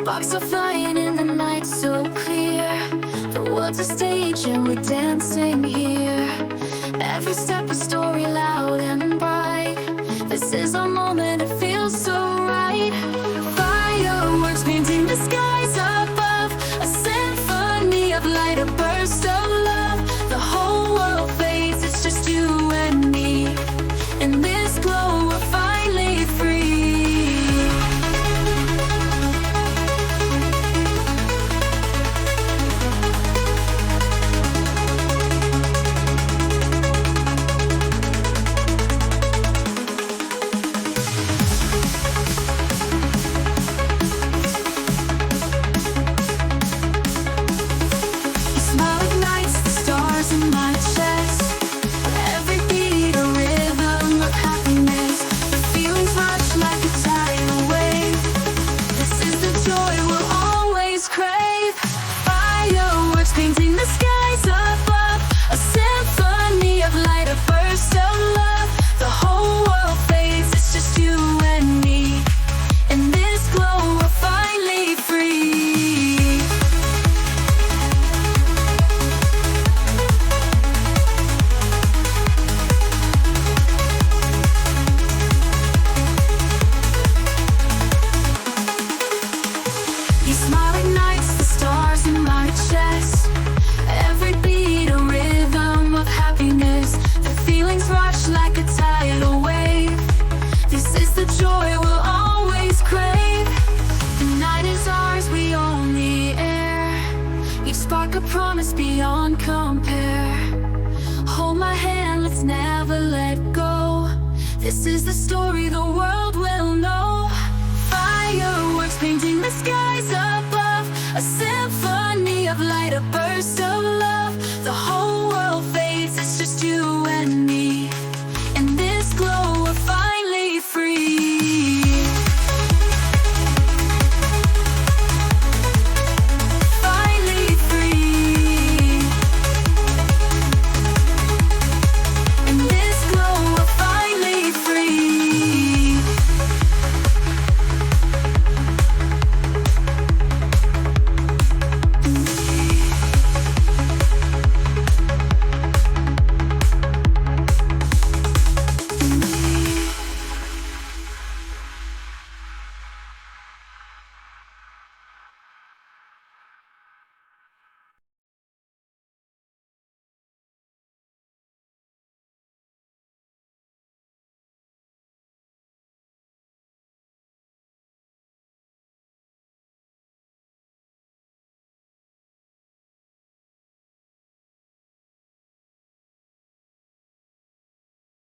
Sparks are flying in the night so clear. The world's a stage and we're dancing here. Every step a story loud and bright. This is our moment, it feels so right. Fireworks painting the skies above. A symphony of light, a burst of love. The whole world fades, it's just you and me. In this glow we're finally free. Painting the skies above, a symphony of light, a burst of love. The whole world fades, it's just you and me. In this glow we're finally free. These smiling nights, the stars in my chest. Every beat a rhythm of happiness. The feelings rush like a tidal wave. This is the joy we'll always crave. The night is ours, we own the air. Each spark a promise beyond compare. Hold my hand, let's never let go. This is the story